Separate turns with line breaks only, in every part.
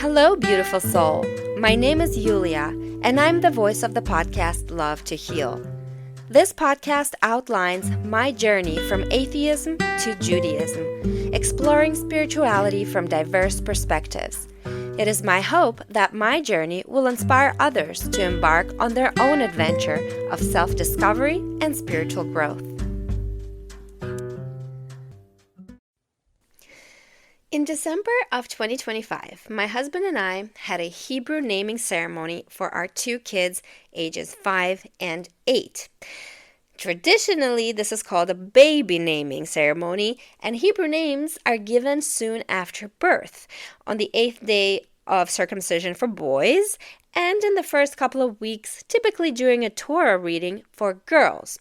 Hello, beautiful soul. My name is Aliyah, and I'm the voice of the podcast Love to Heal. This podcast outlines my journey from atheism to Judaism, exploring spirituality from diverse perspectives. It is my hope that my journey will inspire others to embark on their own adventure of self-discovery and spiritual growth. In December of 2025, my husband and I had a Hebrew naming ceremony for our two kids, ages 5 and 8. Traditionally, this is called a baby naming ceremony, and Hebrew names are given soon after birth, on the 8th day of circumcision for boys, and in the first couple of weeks, typically during a Torah reading for girls.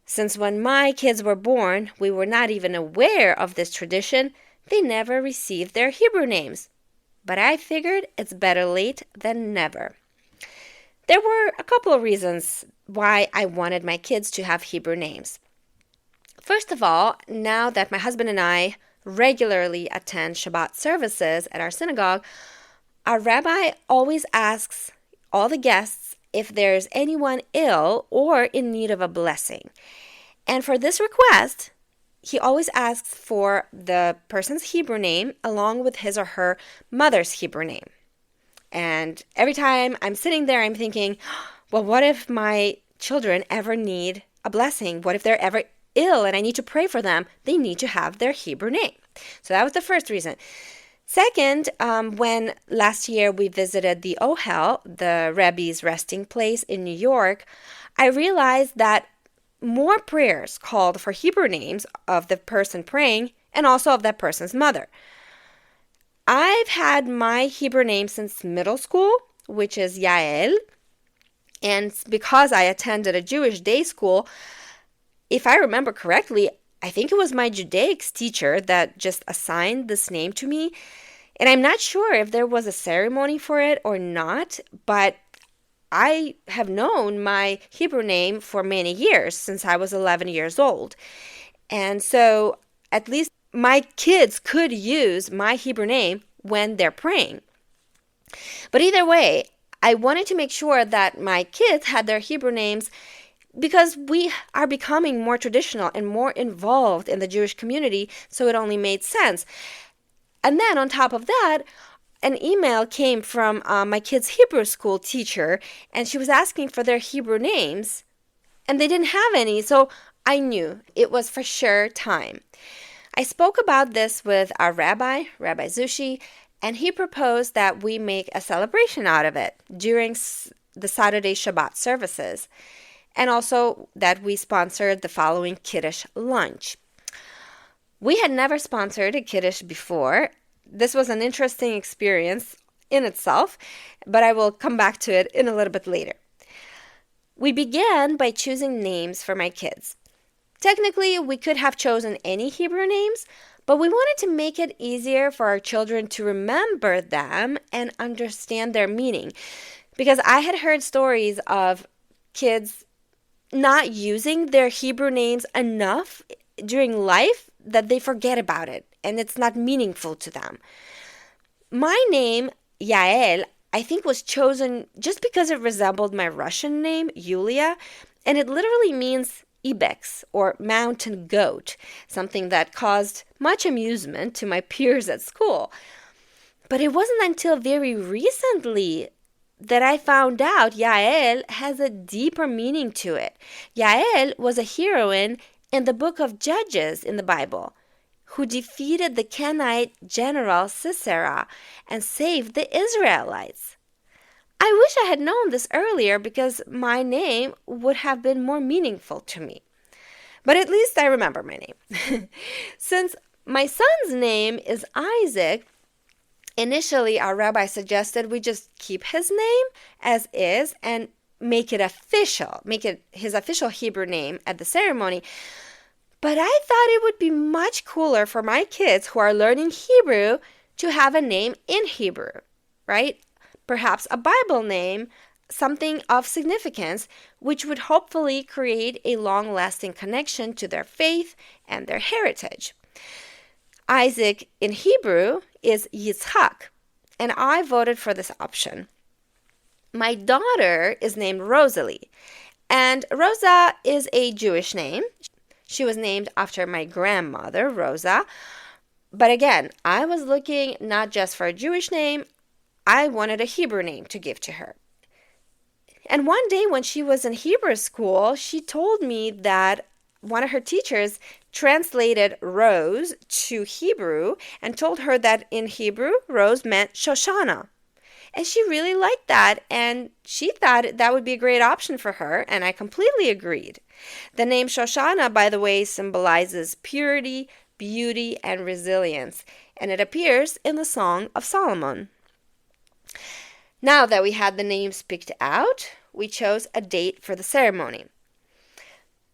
Since when my kids were born, we were not even aware of this tradition. They never received their Hebrew names, but I figured it's better late than never. There were a couple of reasons why I wanted my kids to have Hebrew names. First of all, now that my husband and I regularly attend Shabbat services at our synagogue, our rabbi always asks all the guests if there's anyone ill or in need of a blessing. And for this request, he always asks for the person's Hebrew name along with his or her mother's Hebrew name. And every time I'm sitting there, I'm thinking, well, what if my children ever need a blessing? What if they're ever ill and I need to pray for them? They need to have their Hebrew name. So that was the first reason. Second, when last year we visited the Ohel, the Rebbe's resting place in New York, I realized that more prayers called for Hebrew names of the person praying and also of that person's mother. I've had my Hebrew name since middle school, which is Yael. And because I attended a Jewish day school, if I remember correctly, I think it was my Judaics teacher that just assigned this name to me. And I'm not sure if there was a ceremony for it or not, but I have known my Hebrew name for many years, since I was 11 years old. And so at least my kids could use my Hebrew name when they're praying. But either way, I wanted to make sure that my kids had their Hebrew names because we are becoming more traditional and more involved in the Jewish community, so it only made sense. And then on top of that, an email came from my kids' Hebrew school teacher, and she was asking for their Hebrew names, and they didn't have any, so I knew it was for sure time. I spoke about this with our Rabbi Zushi, and he proposed that we make a celebration out of it during the Saturday Shabbat services, and also that we sponsored the following Kiddush lunch. We had never sponsored a Kiddush before. This was an interesting experience in itself, but I will come back to it in a little bit later. We began by choosing names for my kids. Technically, we could have chosen any Hebrew names, but we wanted to make it easier for our children to remember them and understand their meaning. Because I had heard stories of kids not using their Hebrew names enough during life that they forget about it and it's not meaningful to them. My name, Yael, I think was chosen just because it resembled my Russian name, Yulia, and it literally means ibex or mountain goat, something that caused much amusement to my peers at school. But it wasn't until very recently that I found out Yael has a deeper meaning to it. Yael was a heroine in the book of Judges in the Bible, who defeated the Canaanite general Sisera and saved the Israelites. I wish I had known this earlier because my name would have been more meaningful to me. But at least I remember my name. Since my son's name is Isaac, initially our rabbi suggested we just keep his name as is and make it his official Hebrew name at the ceremony. But I thought it would be much cooler for my kids who are learning Hebrew to have a name in Hebrew, right? Perhaps a Bible name, something of significance, which would hopefully create a long-lasting connection to their faith and their heritage. Isaac in Hebrew is Yitzhak, and I voted for this option. My daughter is named Rosalie, and Rosa is a Jewish name. She was named after my grandmother, Rosa. But again, I was looking not just for a Jewish name, I wanted a Hebrew name to give to her. And one day when she was in Hebrew school, she told me that one of her teachers translated Rose to Hebrew and told her that in Hebrew, Rose meant Shoshana. And she really liked that, and she thought that would be a great option for her, and I completely agreed. The name Shoshana, by the way, symbolizes purity, beauty, and resilience, and it appears in the Song of Solomon. Now that we had the names picked out, we chose a date for the ceremony.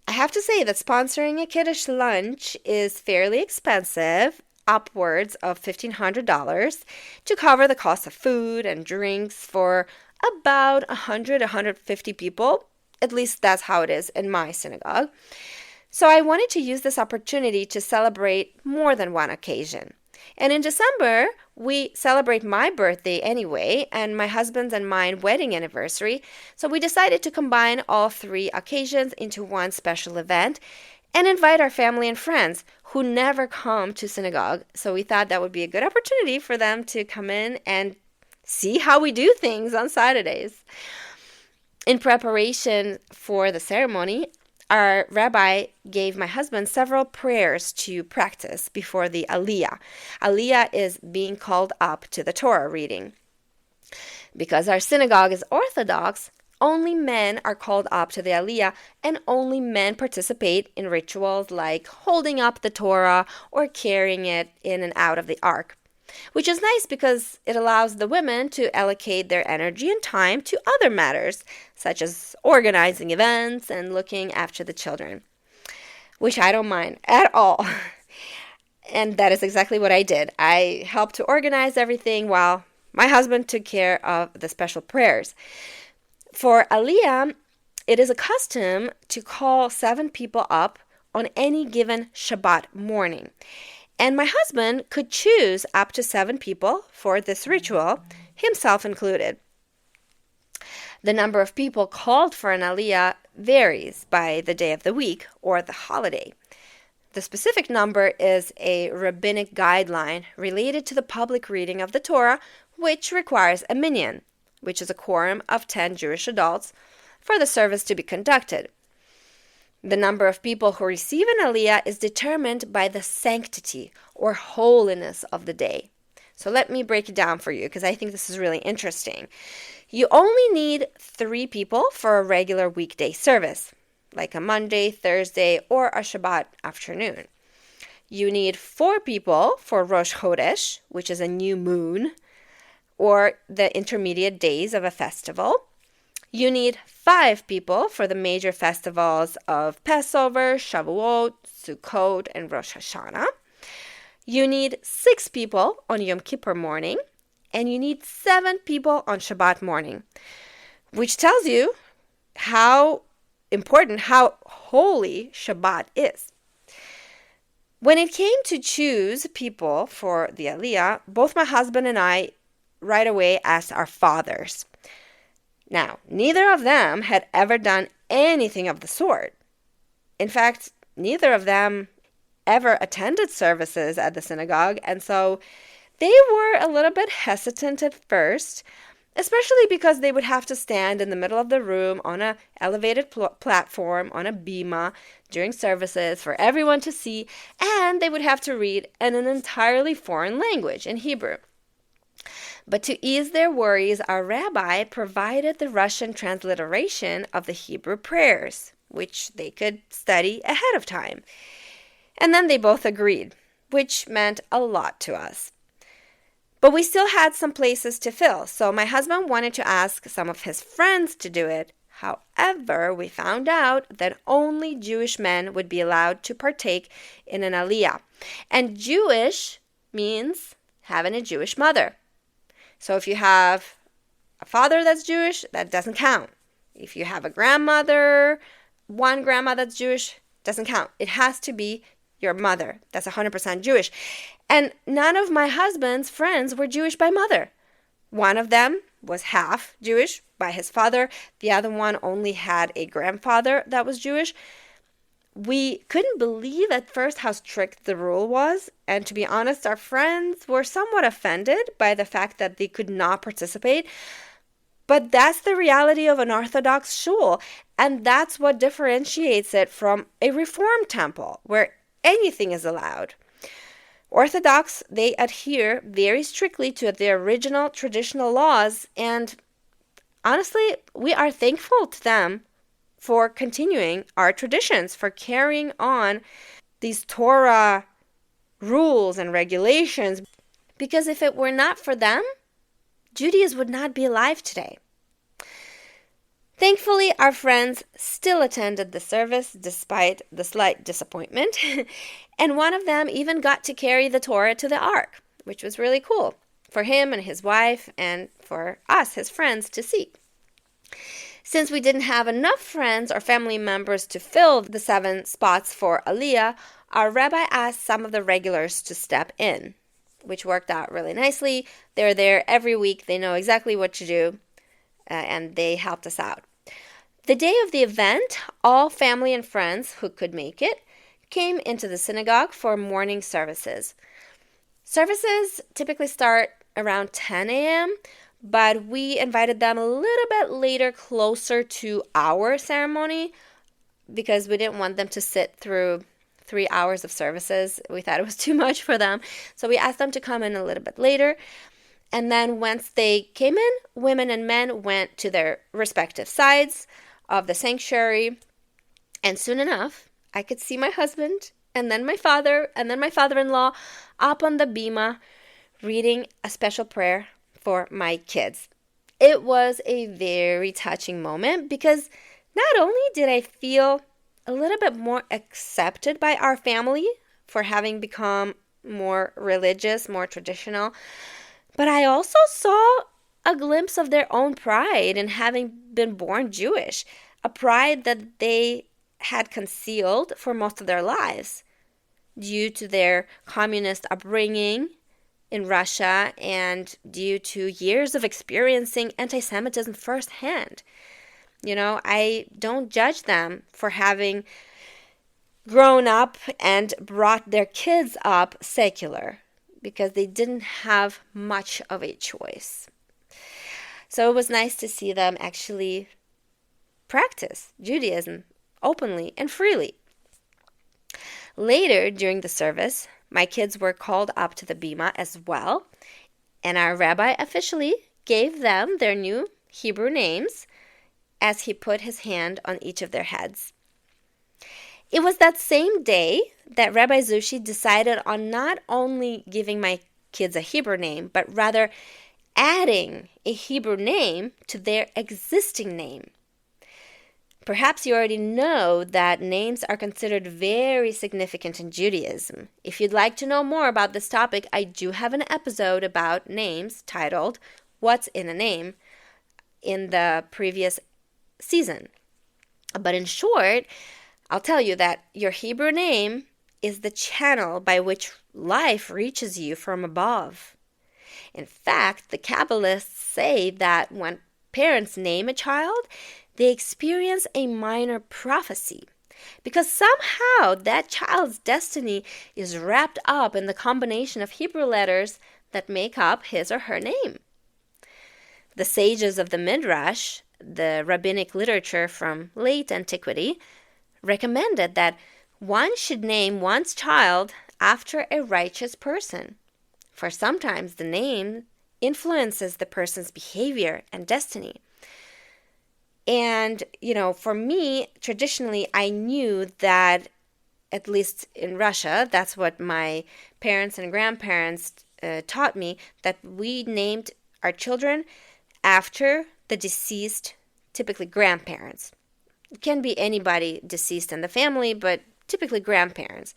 I have to say that sponsoring a Kiddush lunch is fairly expensive, upwards of $1,500, to cover the cost of food and drinks for about 150 people. At least that's how it is in my synagogue. So I wanted to use this opportunity to celebrate more than one occasion. And in December, we celebrate my birthday anyway, and my husband's and mine wedding anniversary. So we decided to combine all three occasions into one special event and invite our family and friends who never come to synagogue. So we thought that would be a good opportunity for them to come in and see how we do things on Saturdays. In preparation for the ceremony, our rabbi gave my husband several prayers to practice before the Aliyah. Aliyah is being called up to the Torah reading. Because our synagogue is Orthodox, only men are called up to the Aliyah, and only men participate in rituals like holding up the Torah or carrying it in and out of the ark. Which is nice because it allows the women to allocate their energy and time to other matters, such as organizing events and looking after the children, which I don't mind at all. And that is exactly what I did. I helped to organize everything while my husband took care of the special prayers. For Aliyah, it is a custom to call 7 people up on any given Shabbat morning. And my husband could choose up to 7 people for this ritual, himself included. The number of people called for an Aliyah varies by the day of the week or the holiday. The specific number is a rabbinic guideline related to the public reading of the Torah, which requires a minyan, which is a quorum of 10 Jewish adults, for the service to be conducted. The number of people who receive an Aliyah is determined by the sanctity or holiness of the day. So let me break it down for you because I think this is really interesting. You only need 3 people for a regular weekday service, like a Monday, Thursday, or a Shabbat afternoon. You need 4 people for Rosh Chodesh, which is a new moon, or the intermediate days of a festival. You need 5 people for the major festivals of Passover, Shavuot, Sukkot, and Rosh Hashanah. You need 6 people on Yom Kippur morning, and you need 7 people on Shabbat morning, which tells you how important, how holy Shabbat is. When it came to choose people for the Aliyah, both my husband and I right away asked our fathers. Now, neither of them had ever done anything of the sort. In fact, neither of them ever attended services at the synagogue, and so they were a little bit hesitant at first, especially because they would have to stand in the middle of the room on an elevated platform, on a Bimah, during services for everyone to see, and they would have to read in an entirely foreign language, in Hebrew. But to ease their worries, our rabbi provided the Russian transliteration of the Hebrew prayers, which they could study ahead of time. And then they both agreed, which meant a lot to us. But we still had some places to fill, so my husband wanted to ask some of his friends to do it. However, we found out that only Jewish men would be allowed to partake in an Aliyah. And Jewish means having a Jewish mother. So if you have a father that's Jewish, that doesn't count. If you have a grandmother, one grandma that's Jewish, doesn't count. It has to be your mother that's 100% Jewish. And none of my husband's friends were Jewish by mother. One of them was half Jewish by his father. The other one only had a grandfather that was Jewish. We couldn't believe at first how strict the rule was, and to be honest, our friends were somewhat offended by the fact that they could not participate. But that's the reality of an Orthodox shul, and that's what differentiates it from a Reform temple, where anything is allowed. Orthodox, they adhere very strictly to the original traditional laws, and honestly, we are thankful to them for continuing our traditions, for carrying on these Torah rules and regulations, because if it were not for them, Judaism would not be alive today. Thankfully, our friends still attended the service despite the slight disappointment, and one of them even got to carry the Torah to the ark, which was really cool for him and his wife and for us, his friends, to see. Since we didn't have enough friends or family members to fill the 7 spots for Aliyah, our rabbi asked some of the regulars to step in, which worked out really nicely. They're there every week. They know exactly what to do, and they helped us out. The day of the event, all family and friends who could make it came into the synagogue for morning services. Services typically start around 10 a.m., but we invited them a little bit later, closer to our ceremony, because we didn't want them to sit through 3 hours of services. We thought it was too much for them. So we asked them to come in a little bit later. And then once they came in, women and men went to their respective sides of the sanctuary. And soon enough, I could see my husband and then my father and then my father-in-law up on the Bimah reading a special prayer for my kids. It was a very touching moment because not only did I feel a little bit more accepted by our family for having become more religious, more traditional, but I also saw a glimpse of their own pride in having been born Jewish, a pride that they had concealed for most of their lives due to their communist upbringing in Russia and due to years of experiencing anti-Semitism firsthand. You know, I don't judge them for having grown up and brought their kids up secular because they didn't have much of a choice. So it was nice to see them actually practice Judaism openly and freely. Later, during the service, my kids were called up to the Bimah as well, and our rabbi officially gave them their new Hebrew names as he put his hand on each of their heads. It was that same day that Rabbi Zushi decided on not only giving my kids a Hebrew name, but rather adding a Hebrew name to their existing name. Perhaps you already know that names are considered very significant in Judaism. If you'd like to know more about this topic, I do have an episode about names titled What's in a Name in the previous season. But in short, I'll tell you that your Hebrew name is the channel by which life reaches you from above. In fact, the Kabbalists say that when parents name a child, they experience a minor prophecy because somehow that child's destiny is wrapped up in the combination of Hebrew letters that make up his or her name. The sages of the Midrash, the rabbinic literature from late antiquity, recommended that one should name one's child after a righteous person, for sometimes the name influences the person's behavior and destiny. And, for me, traditionally, I knew that, at least in Russia, that's what my parents and grandparents taught me, that we named our children after the deceased, typically grandparents. It can be anybody deceased in the family, but typically grandparents.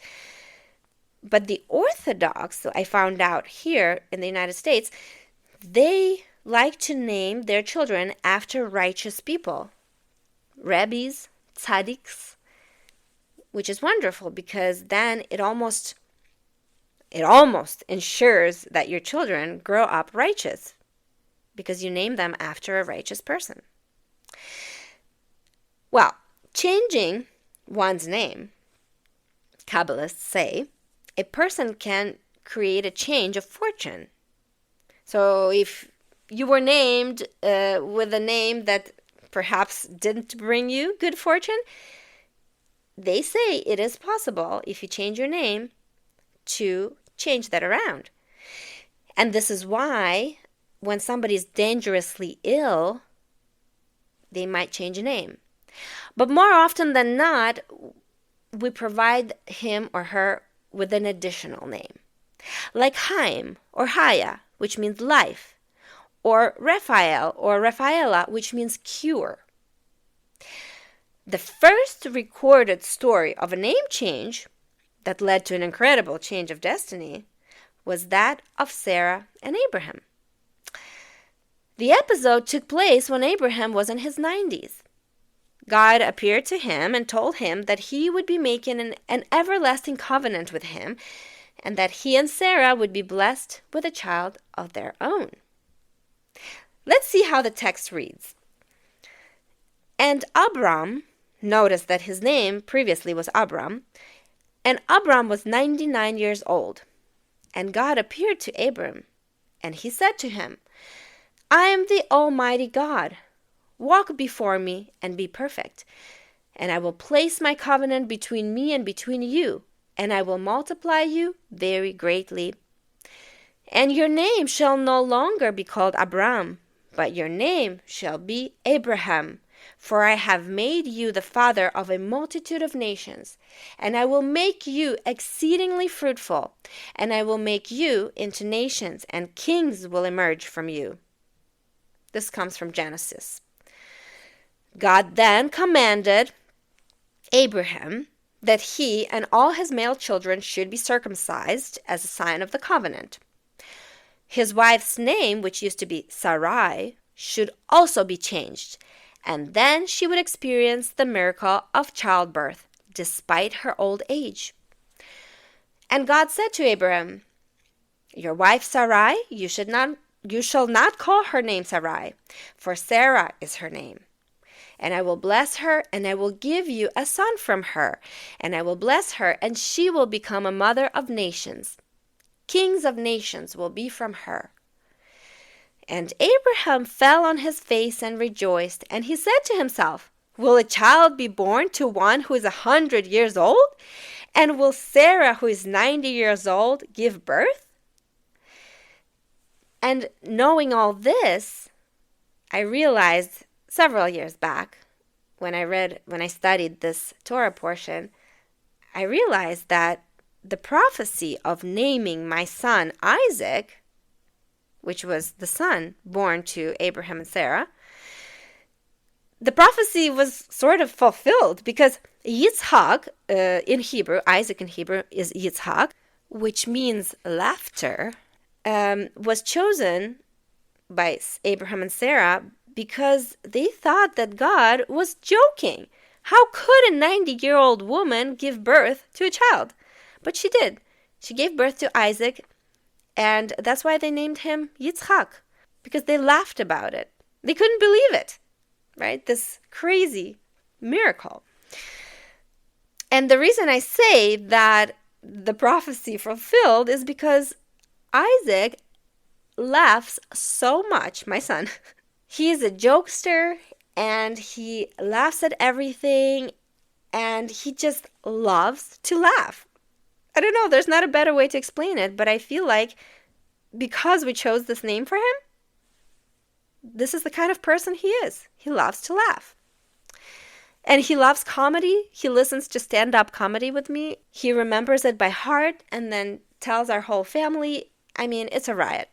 But the Orthodox, I found out here in the United States, they like to name their children after righteous people, rabbis, tzaddiks, which is wonderful because then it almost ensures that your children grow up righteous. because you name them after a righteous person. Well, changing one's name, Kabbalists say, a person can create a change of fortune. So if you were named with a name that perhaps didn't bring you good fortune, they say it is possible, if you change your name, to change that around. And this is why when somebody is dangerously ill, they might change a name. But more often than not, we provide him or her with an additional name, like Chaim or Haya, which means life, or Raphael or Raphaela, which means cure. The first recorded story of a name change that led to an incredible change of destiny was that of Sarah and Abraham. The episode took place when Abraham was in his 90s. God appeared to him and told him that he would be making an everlasting covenant with him and that he and Sarah would be blessed with a child of their own. Let's see how the text reads. And Abram, notice that his name previously was Abram, and Abram was 99 years old. And God appeared to Abram, and he said to him, I am the Almighty God. Walk before me and be perfect, and I will place my covenant between me and between you, and I will multiply you very greatly. And your name shall no longer be called Abram, but your name shall be Abraham, for I have made you the father of a multitude of nations, and I will make you exceedingly fruitful, and I will make you into nations, and kings will emerge from you. This comes from Genesis. God then commanded Abraham that he and all his male children should be circumcised as a sign of the covenant. His wife's name, which used to be Sarai, should also be changed, and then she would experience the miracle of childbirth despite her old age. And God said to Abraham, your wife Sarai, you shall not call her name Sarai, for Sarah is her name. And I will bless her, and I will give you a son from her. And I will bless her, and she will become a mother of nations. Kings of nations will be from her. And Abraham fell on his face and rejoiced, and he said to himself, will a child be born to one who is 100 years old? And will Sarah, who is 90 years old, give birth? And knowing all this, I realized several years back, when I studied this Torah portion, I realized that the prophecy of naming my son Isaac, which was the son born to Abraham and Sarah, the prophecy was sort of fulfilled because Yitzhak in Hebrew, Isaac in Hebrew is Yitzhak, which means laughter, was chosen by Abraham and Sarah because they thought that God was joking. How could a 90-year-old woman give birth to a child? But she did. She gave birth to Isaac, and that's why they named him Yitzhak, because they laughed about it. They couldn't believe it, right? This crazy miracle. And the reason I say that the prophecy fulfilled is because Isaac laughs so much, my son. He's a jokester, and he laughs at everything, and he just loves to laugh. I don't know, there's not a better way to explain it, but I feel like because we chose this name for him, this is the kind of person he is. He loves to laugh. And he loves comedy. He listens to stand-up comedy with me. He remembers it by heart and then tells our whole family. I mean, it's a riot.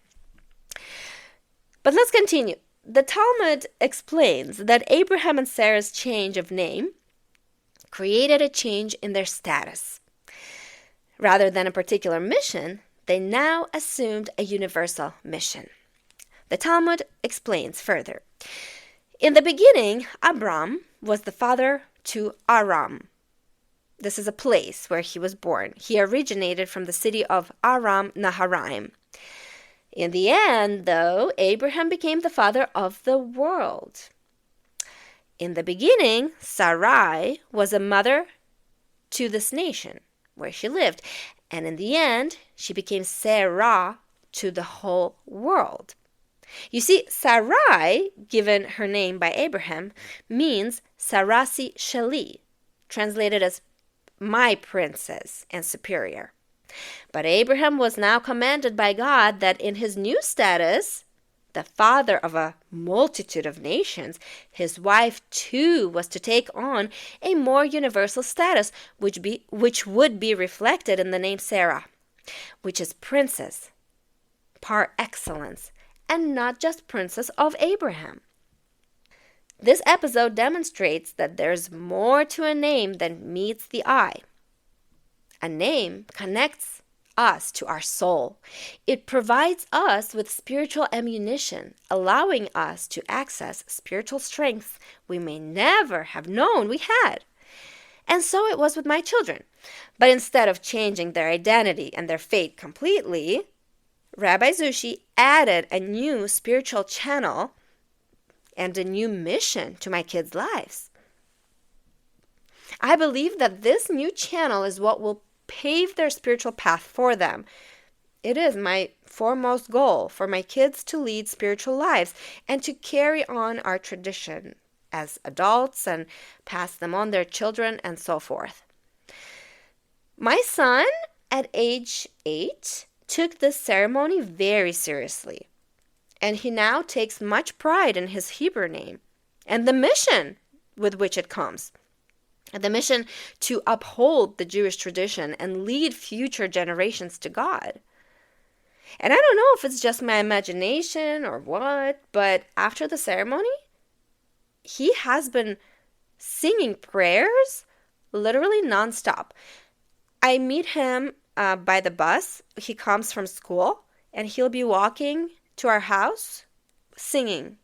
But let's continue. The Talmud explains that Abraham and Sarah's change of name created a change in their status. Rather than a particular mission, they now assumed a universal mission. The Talmud explains further. In the beginning, Abram was the father to Aram. This is a place where he was born. He originated from the city of Aram Naharaim. In the end, though, Abraham became the father of the world. In the beginning, Sarai was a mother to this nation where she lived. And in the end, she became Sarah to the whole world. You see, Sarai, given her name by Abraham, means Sarasi Shali, translated as my princess and superior. But Abraham was now commanded by God that in his new status, the father of a multitude of nations, his wife too was to take on a more universal status, which would be reflected in the name Sarah, which is princess par excellence, and not just princess of Abraham. This episode demonstrates that there's more to a name than meets the eye. A name connects us to our soul. It provides us with spiritual ammunition, allowing us to access spiritual strengths we may never have known we had. And so it was with my children. But instead of changing their identity and their fate completely, Rabbi Zushi added a new spiritual channel and a new mission to my kids' lives. I believe that this new channel is what will pave their spiritual path for them. It is my foremost goal for my kids to lead spiritual lives and to carry on our tradition as adults and pass them on their children and so forth. My son, at age 8, took this ceremony very seriously, and he now takes much pride in his Hebrew name and the mission with which it comes. The mission to uphold the Jewish tradition and lead future generations to God. And I don't know if it's just my imagination or what, but after the ceremony, he has been singing prayers literally nonstop. I meet him by the bus. He comes from school, and he'll be walking to our house singing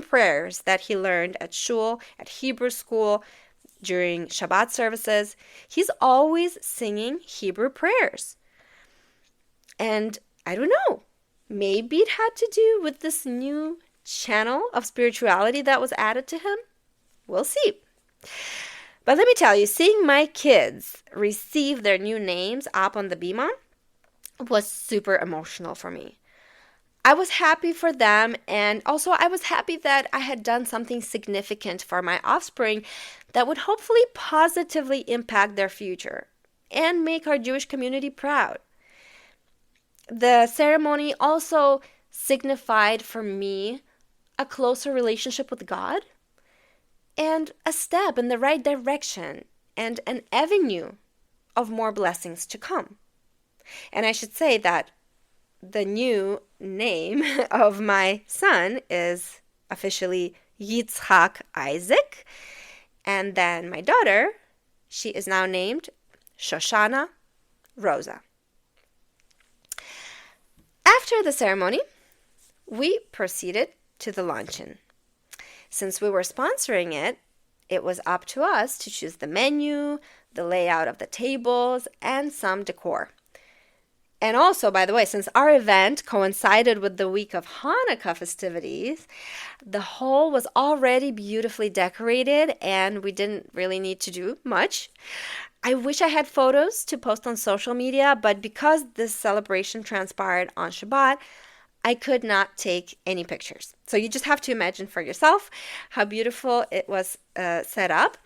prayers that he learned at shul, at Hebrew school, during Shabbat services. He's always singing Hebrew prayers. And I don't know, maybe it had to do with this new channel of spirituality that was added to him. We'll see. But let me tell you, seeing my kids receive their new names up on the Bimah was super emotional for me. I was happy for them, and also I was happy that I had done something significant for my offspring that would hopefully positively impact their future and make our Jewish community proud. The ceremony also signified for me a closer relationship with God and a step in the right direction and an avenue of more blessings to come. And I should say that the new name of my son is officially Yitzhak Isaac. And then my daughter, she is now named Shoshana Rosa. After the ceremony, we proceeded to the luncheon. Since we were sponsoring it, it was up to us to choose the menu, the layout of the tables, and some decor. And also, by the way, since our event coincided with the week of Hanukkah festivities, the hall was already beautifully decorated and we didn't really need to do much. I wish I had photos to post on social media, but because this celebration transpired on Shabbat, I could not take any pictures. So you just have to imagine for yourself how beautiful it was set up.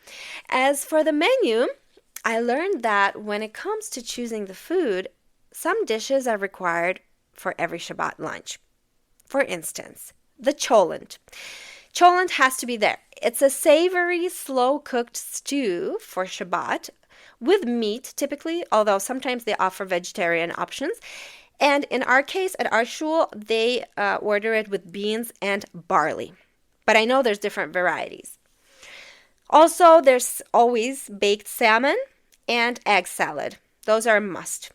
As for the menu, I learned that when it comes to choosing the food, some dishes are required for every Shabbat lunch. For instance, the cholent. Cholent has to be there. It's a savory, slow-cooked stew for Shabbat with meat, typically, although sometimes they offer vegetarian options. And in our case, at our shul, they order it with beans and barley. But I know there's different varieties. Also, there's always baked salmon and egg salad. Those are a must.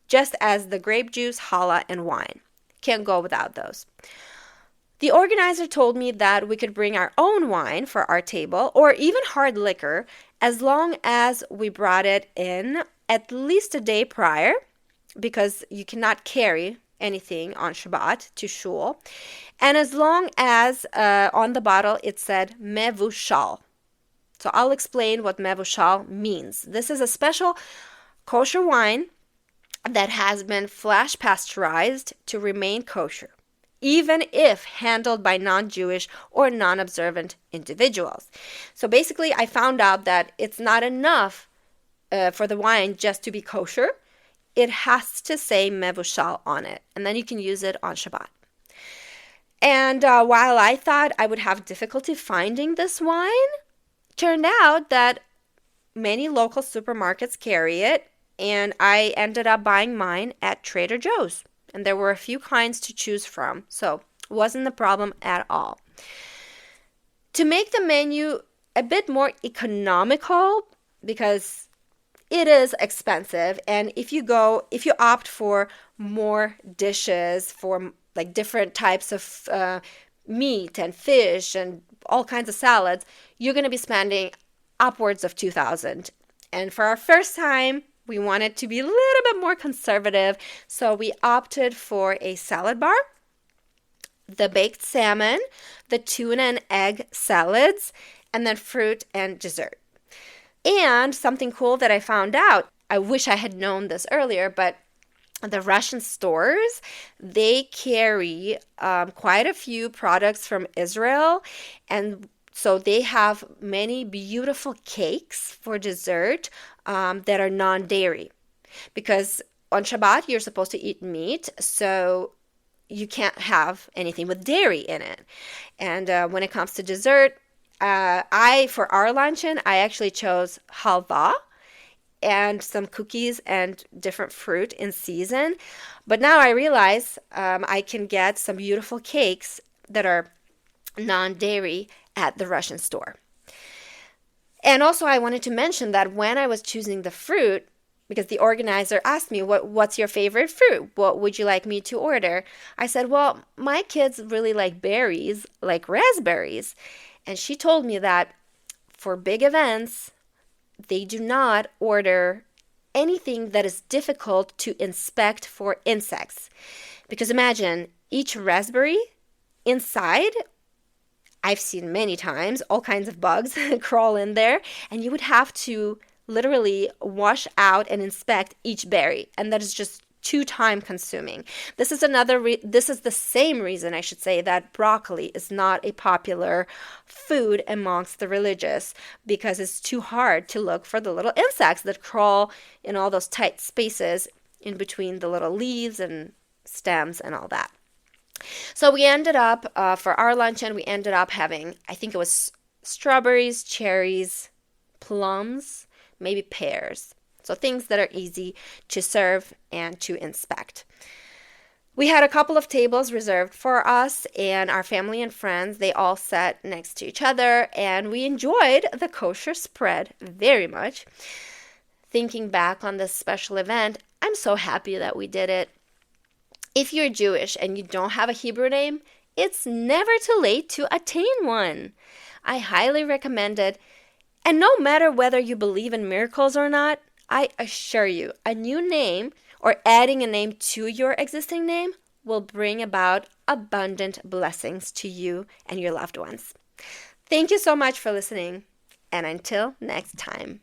Just as the grape juice, challah, and wine. Can't go without those. The organizer told me that we could bring our own wine for our table or even hard liquor as long as we brought it in at least a day prior, because you cannot carry anything on Shabbat to shul. And as long as on the bottle it said Mevushal. So I'll explain what Mevushal means. This is a special kosher wine that has been flash-pasteurized to remain kosher, even if handled by non-Jewish or non-observant individuals. So basically, I found out that it's not enough for the wine just to be kosher. It has to say Mevushal on it, and then you can use it on Shabbat. And while I thought I would have difficulty finding this wine, turned out that many local supermarkets carry it, and I ended up buying mine at Trader Joe's. And there were a few kinds to choose from, so it wasn't a problem at all. To make the menu a bit more economical, because it is expensive, and if you opt for more dishes, for like different types of meat and fish and all kinds of salads, you're going to be spending upwards of $2,000. And for our first time, we wanted to be a little bit more conservative, so we opted for a salad bar, the baked salmon, the tuna and egg salads, and then fruit and dessert. And something cool that I found out, I wish I had known this earlier, but the Russian stores, they carry quite a few products from Israel, and so they have many beautiful cakes for dessert that are non-dairy. Because on Shabbat, you're supposed to eat meat, so you can't have anything with dairy in it. And when it comes to dessert, for our luncheon, I actually chose halva and some cookies and different fruit in season. But now I realize I can get some beautiful cakes that are non-dairy at the Russian store. And also I wanted to mention that when I was choosing the fruit, because the organizer asked me, what's your favorite fruit? What would you like me to order? I said, well, my kids really like berries, like raspberries. And she told me that for big events, they do not order anything that is difficult to inspect for insects. Because imagine, each raspberry inside, I've seen many times, all kinds of bugs crawl in there, and you would have to literally wash out and inspect each berry, and that is just too time consuming. This is the same reason, I should say, that broccoli is not a popular food amongst the religious, because it's too hard to look for the little insects that crawl in all those tight spaces in between the little leaves and stems and all that. So we ended up, for our luncheon, we ended up having, I think it was strawberries, cherries, plums, maybe pears. So things that are easy to serve and to inspect. We had a couple of tables reserved for us, and our family and friends, they all sat next to each other, and we enjoyed the kosher spread very much. Thinking back on this special event, I'm so happy that we did it. If you're Jewish and you don't have a Hebrew name, it's never too late to attain one. I highly recommend it. And no matter whether you believe in miracles or not, I assure you, a new name or adding a name to your existing name will bring about abundant blessings to you and your loved ones. Thank you so much for listening, and until next time.